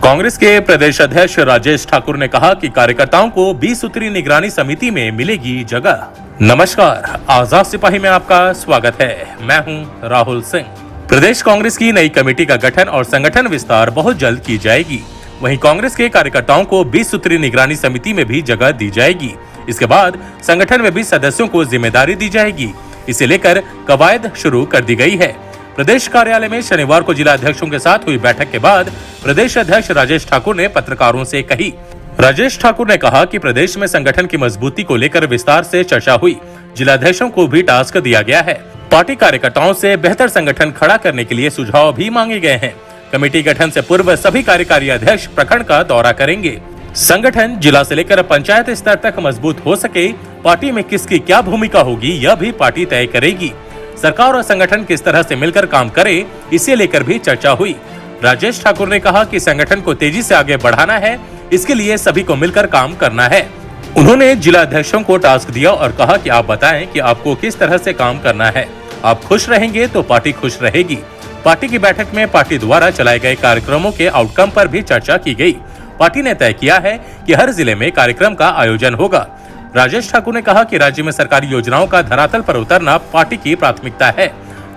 कांग्रेस के प्रदेश अध्यक्ष राजेश ठाकुर ने कहा कि कार्यकर्ताओं को 20 सूत्री निगरानी समिति में मिलेगी जगह। नमस्कार, आजाद सिपाही में आपका स्वागत है। मैं हूं राहुल सिंह। प्रदेश कांग्रेस की नई कमेटी का गठन और संगठन विस्तार बहुत जल्द की जाएगी। वहीं कांग्रेस के कार्यकर्ताओं को 20 सूत्री निगरानी समिति में भी जगह दी जाएगी। इसके बाद संगठन में भी सदस्यों को जिम्मेदारी दी जाएगी। इसे लेकर कवायद शुरू कर दी गई है। प्रदेश कार्यालय में शनिवार को जिला अध्यक्षों के साथ हुई बैठक के बाद प्रदेश अध्यक्ष राजेश ठाकुर ने पत्रकारों से कही। राजेश ठाकुर ने कहा कि प्रदेश में संगठन की मजबूती को लेकर विस्तार से चर्चा हुई। जिला अध्यक्षों को भी टास्क दिया गया है। पार्टी कार्यकर्ताओं से बेहतर संगठन खड़ा करने के लिए सुझाव भी मांगे गए हैं। कमेटी गठन से पूर्व सभी कार्यकारी अध्यक्ष प्रखंड का दौरा करेंगे। संगठन जिला से लेकर पंचायत स्तर तक मजबूत हो सके, पार्टी में किसकी क्या भूमिका होगी यह भी पार्टी तय करेगी। सरकार और संगठन किस तरह से मिलकर काम करे, इसे लेकर भी चर्चा हुई। राजेश ठाकुर ने कहा कि संगठन को तेजी से आगे बढ़ाना है, इसके लिए सभी को मिलकर काम करना है। उन्होंने जिला अध्यक्षों को टास्क दिया और कहा कि आप बताएं कि आपको किस तरह से काम करना है। आप खुश रहेंगे तो पार्टी खुश रहेगी। पार्टी की बैठक में पार्टी द्वारा चलाए गए कार्यक्रमों के आउटकम पर भी चर्चा की गई। पार्टी ने तय किया है कि हर जिले में कार्यक्रम का आयोजन होगा। राजेश ठाकुर ने कहा कि राज्य में सरकारी योजनाओं का धरातल पर उतरना पार्टी की प्राथमिकता है।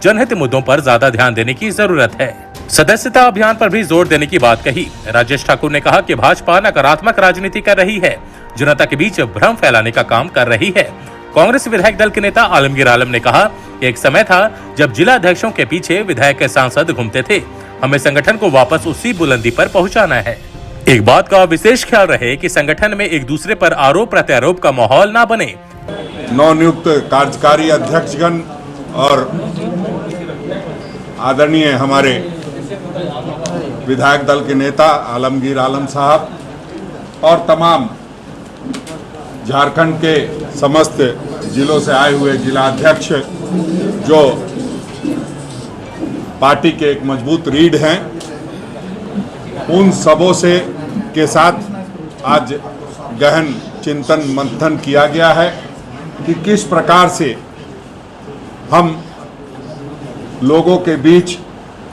जनहित मुद्दों पर ज्यादा ध्यान देने की जरूरत है। सदस्यता अभियान पर भी जोर देने की बात कही। राजेश ठाकुर ने कहा कि भाजपा नकारात्मक राजनीति कर रही है, जनता के बीच भ्रम फैलाने का काम कर रही है। कांग्रेस विधायक दल के नेता आलमगीर आलम ने कहा कि एक समय था जब जिला अध्यक्षों के पीछे विधायक के सांसद घूमते थे। हमें संगठन को वापस उसी बुलंदी पर पहुंचाना है। एक बात का विशेष ख्याल रहे कि संगठन में एक दूसरे पर आरोप प्रत्यारोप का माहौल ना बने। नवनियुक्त कार्यकारी अध्यक्षगण और आदरणीय हमारे विधायक दल के नेता आलमगीर आलम साहब और तमाम झारखंड के समस्त जिलों से आए हुए जिला अध्यक्ष जो पार्टी के एक मजबूत रीढ़ हैं, उन सबों से के साथ आज गहन चिंतन मंथन किया गया है कि किस प्रकार से हम लोगों के बीच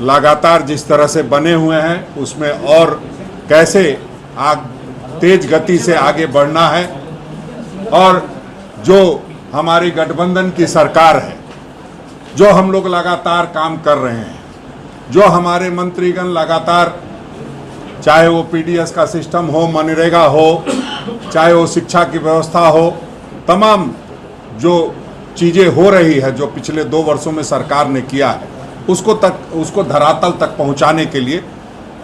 लगातार जिस तरह से बने हुए हैं उसमें और कैसे तेज गति से आगे बढ़ना है। और जो हमारी गठबंधन की सरकार है, जो हम लोग लगातार काम कर रहे हैं, जो हमारे मंत्रीगण लगातार, चाहे वो पीडीएस का सिस्टम हो, मनरेगा हो, चाहे वो शिक्षा की व्यवस्था हो, तमाम जो चीज़ें हो रही है जो पिछले 2 वर्षों में सरकार ने किया है उसको धरातल तक पहुंचाने के लिए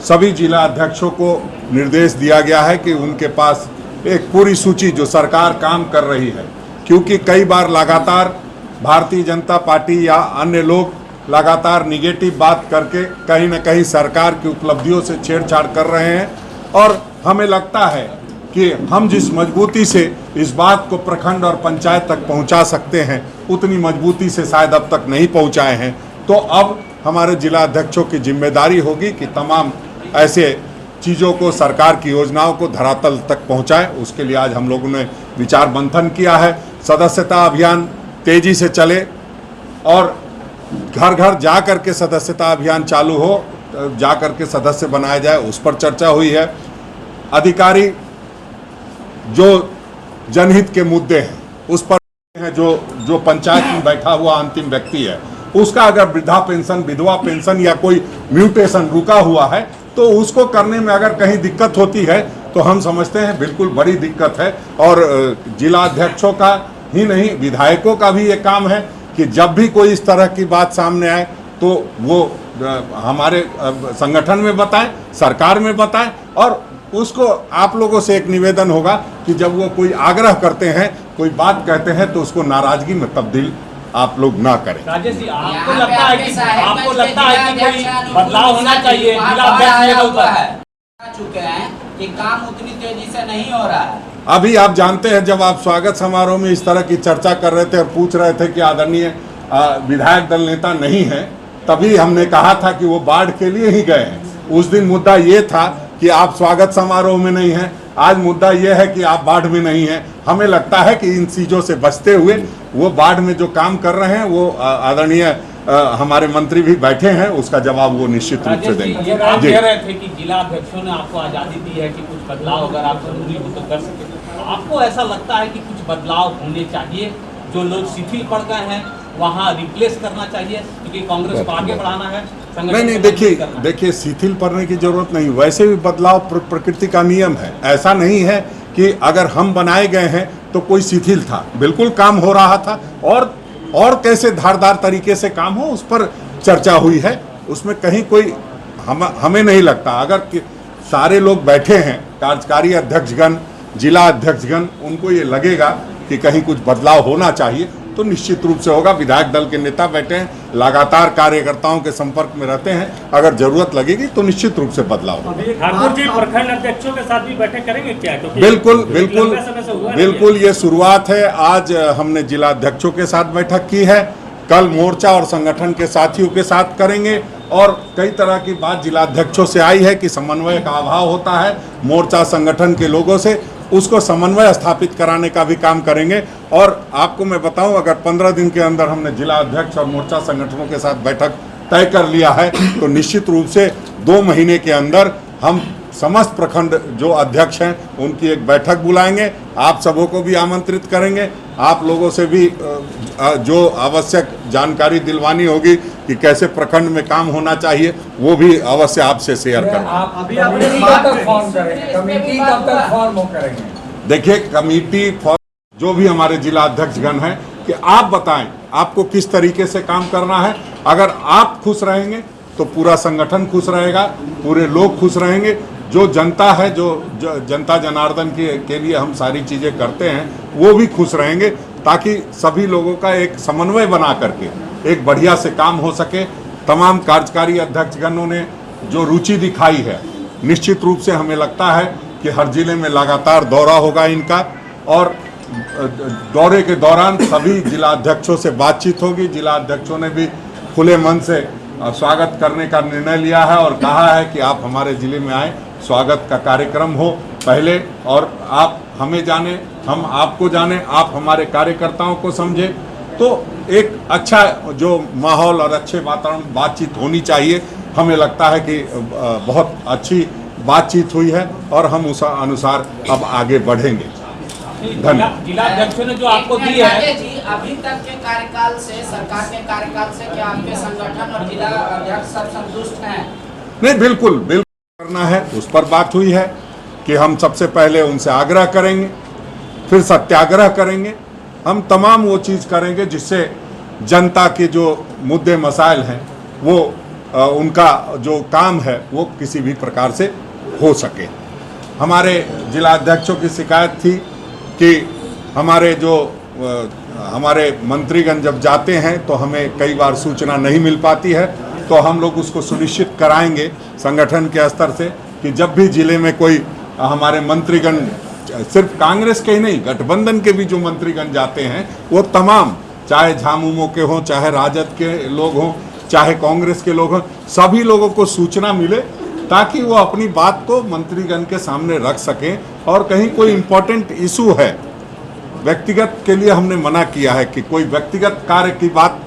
सभी जिला अध्यक्षों को निर्देश दिया गया है कि उनके पास एक पूरी सूची जो सरकार काम कर रही है, क्योंकि कई बार लगातार भारतीय जनता पार्टी या अन्य लोग लगातार निगेटिव बात करके कहीं न कहीं सरकार की उपलब्धियों से छेड़छाड़ कर रहे हैं। और हमें लगता है कि हम जिस मजबूती से इस बात को प्रखंड और पंचायत तक पहुंचा सकते हैं, उतनी मजबूती से शायद अब तक नहीं पहुंचाए हैं। तो अब हमारे जिला अध्यक्षों की जिम्मेदारी होगी कि तमाम ऐसे चीज़ों को, सरकार की योजनाओं को धरातल तक पहुँचाएँ। उसके लिए आज हम लोगों ने विचार मंथन किया है। सदस्यता अभियान तेज़ी से चले और घर घर जा कर के सदस्यता अभियान चालू हो, जा कर के सदस्य बनाया जाए, उस पर चर्चा हुई है। अधिकारी जो जनहित के मुद्दे हैं उस पर है, जो पंचायत में बैठा हुआ अंतिम व्यक्ति है, उसका अगर वृद्धा पेंशन, विधवा पेंशन या कोई म्यूटेशन रुका हुआ है तो उसको करने में अगर कहीं दिक्कत होती है तो हम समझते हैं बिल्कुल बड़ी दिक्कत है। और जिला अध्यक्षों का ही नहीं, विधायकों का भी ये काम है कि जब भी कोई इस तरह की बात सामने आए तो वो हमारे संगठन में बताएं, सरकार में बताएं। और उसको आप लोगों से एक निवेदन होगा कि जब वो कोई आग्रह करते हैं, कोई बात कहते हैं, तो उसको नाराजगी में तब्दील आप लोग ना करें। राजेश जी, आपको लगता है कि कोई बदलाव होना चाहिए? जिला अध्यक्ष लेवल पर है चुके हैं कि काम उतनी तेजी से नहीं हो रहा है। अभी आप जानते हैं, जब आप स्वागत समारोह में इस तरह की चर्चा कर रहे थे और पूछ रहे थे कि आदरणीय विधायक दल नेता नहीं है, तभी हमने कहा था कि वो बाढ़ के लिए ही गए हैं। उस दिन मुद्दा ये था कि आप स्वागत समारोह में नहीं हैं, आज मुद्दा ये है कि आप बाढ़ में नहीं हैं। हमें लगता है कि इन चीज़ों से बचते हुए वो बाढ़ में जो काम कर रहे हैं वो आदरणीय हमारे मंत्री भी बैठे हैं, उसका जवाब वो निश्चित रूप से राजेश जी, देंगे। ये आप जी। कह रहे थे कि जिला अध्यक्षों ने आपको आज़ादी दी है कि कुछ बदलाव अगर आप जरूरी हो तो कर सके। आपको ऐसा लगता है कि कुछ बदलाव होने चाहिए, जो लोग शिथिल पड़ गए हैं वहाँ रिप्लेस करना चाहिए, क्योंकि कांग्रेस को आगे बढ़ाना है? नहीं, देखिए शिथिल पड़ने की जरूरत नहीं, वैसे भी बदलाव प्रकृति का नियम है। ऐसा नहीं है कि अगर हम बनाए गए हैं तो कोई शिथिल था, बिल्कुल काम हो रहा था, और कैसे धारदार तरीके से काम हो उस पर चर्चा हुई है। उसमें कहीं कोई हमें नहीं लगता, अगर सारे लोग बैठे हैं, कार्यकारी अध्यक्षगण, जिला अध्यक्षगण, उनको ये लगेगा कि कहीं कुछ बदलाव होना चाहिए तो निश्चित रूप से होगा। विधायक दल के नेता बैठे हैं, लगातार कार्यकर्ताओं के संपर्क में रहते हैं, अगर जरूरत लगेगी तो निश्चित रूप से बदलाव होगा। ठाकुर जी प्रखंड अध्यक्षों के साथ भी बैठक करेंगे क्या? बिल्कुल ये शुरुआत है। आज हमने जिला अध्यक्षों के साथ बैठक की है, कल मोर्चा और संगठन के साथियों के साथ करेंगे, और कई तरह की बात जिला अध्यक्षों से आई है कि समन्वय का अभाव होता है मोर्चा संगठन के लोगों से, उसको समन्वय स्थापित कराने का भी काम करेंगे। और आपको मैं बताऊं, अगर 15 दिन के अंदर हमने जिला अध्यक्ष और मोर्चा संगठनों के साथ बैठक तय कर लिया है तो निश्चित रूप से 2 महीने के अंदर हम समस्त प्रखंड जो अध्यक्ष हैं उनकी एक बैठक बुलाएंगे। आप सबों को भी आमंत्रित करेंगे, आप लोगों से भी जो आवश्यक जानकारी दिलवानी होगी कि कैसे प्रखंड में काम होना चाहिए, वो भी अवश्य आपसे शेयर करेंगे। अभी कब तक फॉर्म करेंगे? कमेटी कब तक फॉर्म करेंगे? देखिए, कमेटी फॉर्म जो भी हमारे जिला अध्यक्षगण हैं कि आप बताएं आपको किस तरीके से काम करना है। अगर आप खुश रहेंगे तो पूरा संगठन खुश रहेगा, पूरे लोग खुश रहेंगे। जो जनता है, जो जनता जनार्दन के लिए हम सारी चीज़ें करते हैं, वो भी खुश रहेंगे, ताकि सभी लोगों का एक समन्वय बना करके एक बढ़िया से काम हो सके। तमाम कार्यकारी अध्यक्षगणों ने जो रुचि दिखाई है, निश्चित रूप से हमें लगता है कि हर जिले में लगातार दौरा होगा इनका, और दौरे के दौरान सभी जिला अध्यक्षों से बातचीत होगी। जिला अध्यक्षों ने भी खुले मन से स्वागत करने का निर्णय लिया है और कहा है कि आप हमारे ज़िले में आए, स्वागत का कार्यक्रम हो पहले, और आप हमें जाने, हम आपको जाने, आप हमारे कार्यकर्ताओं को समझे, तो एक अच्छा जो माहौल और अच्छे वातावरण बातचीत होनी चाहिए। हमें लगता है कि बहुत अच्छी बातचीत हुई है और हम उस अनुसार अब आगे बढ़ेंगे। धन्यवाद। जिला अध्यक्षों ने जो आपको दी है, राजेश जी, अभी तक के कार्यकाल से, सरकार के कार्यकाल से क्या आपके संगठन और जिला अध्यक्ष सब संतुष्ट हैं? नहीं, बिल्कुल करना है, उस पर बात हुई है कि हम सबसे पहले उनसे आग्रह करेंगे, फिर सत्याग्रह करेंगे। हम तमाम वो चीज़ करेंगे जिससे जनता के जो मुद्दे मसाइल हैं वो उनका जो काम है वो किसी भी प्रकार से हो सके। हमारे जिला अध्यक्षों की शिकायत थी कि हमारे मंत्रीगण जब जाते हैं तो हमें कई बार सूचना नहीं मिल पाती है, तो हम लोग उसको सुनिश्चित कराएंगे संगठन के स्तर से कि जब भी जिले में कोई हमारे मंत्रीगण, सिर्फ कांग्रेस के ही नहीं, गठबंधन के भी जो मंत्रीगण जाते हैं, वो तमाम, चाहे झामुमो के हों, चाहे राजद के लोग हों, चाहे कांग्रेस के लोग हों, सभी लोगों को सूचना मिले ताकि वो अपनी बात को मंत्रीगण के सामने रख सकें। और कहीं कोई इम्पोर्टेंट इशू है, व्यक्तिगत के लिए हमने मना किया है कि कोई व्यक्तिगत कार्य की बात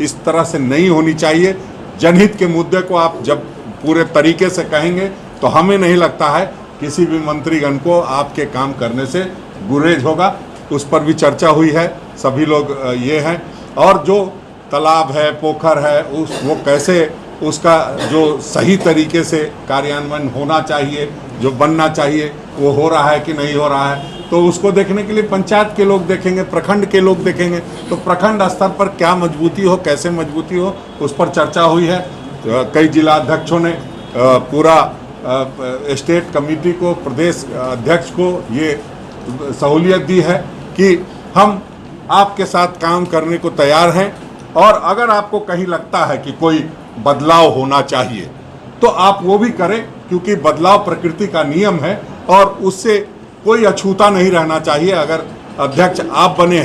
इस तरह से नहीं होनी चाहिए। जनहित के मुद्दे को आप जब पूरे तरीके से कहेंगे तो हमें नहीं लगता है किसी भी मंत्रीगण को आपके काम करने से गुरेज होगा। उस पर भी चर्चा हुई है, सभी लोग ये हैं। और जो तालाब है, पोखर है, वो कैसे उसका जो सही तरीके से कार्यान्वयन होना चाहिए, जो बनना चाहिए, वो हो रहा है कि नहीं हो रहा है, तो उसको देखने के लिए पंचायत के लोग देखेंगे, प्रखंड के लोग देखेंगे। तो प्रखंड स्तर पर क्या मजबूती हो, कैसे मजबूती हो, उस पर चर्चा हुई है। कई जिला अध्यक्षों ने पूरा स्टेट कमेटी को, प्रदेश अध्यक्ष को ये सहूलियत दी है कि हम आपके साथ काम करने को तैयार हैं, और अगर आपको कहीं लगता है कि कोई बदलाव होना चाहिए तो आप वो भी करें, क्योंकि बदलाव प्रकृति का नियम है और उससे कोई अछूता नहीं रहना चाहिए। अगर अध्यक्ष आप बने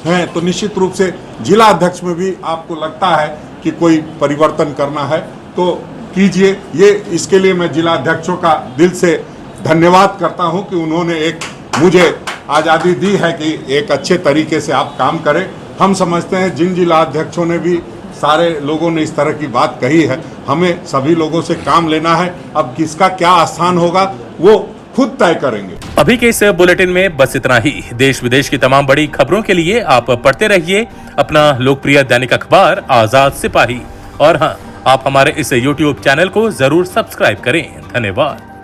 हैं तो निश्चित रूप से जिला अध्यक्ष में भी आपको लगता है कि कोई परिवर्तन करना है तो कीजिए। ये इसके लिए मैं जिला अध्यक्षों का दिल से धन्यवाद करता हूं कि उन्होंने एक मुझे आज़ादी दी है कि एक अच्छे तरीके से आप काम करें। हम समझते हैं जिन जिला अध्यक्षों ने भी सारे लोगों ने इस तरह की बात कही है। हमें सभी लोगों से काम लेना है। अब किसका क्या स्थान होगा वो खुद तय करेंगे। अभी के इस बुलेटिन में बस इतना ही। देश विदेश की तमाम बड़ी खबरों के लिए आप पढ़ते रहिए अपना लोकप्रिय दैनिक अखबार आजाद सिपाही। और हाँ, आप हमारे इस YouTube चैनल को जरूर सब्सक्राइब करें। धन्यवाद।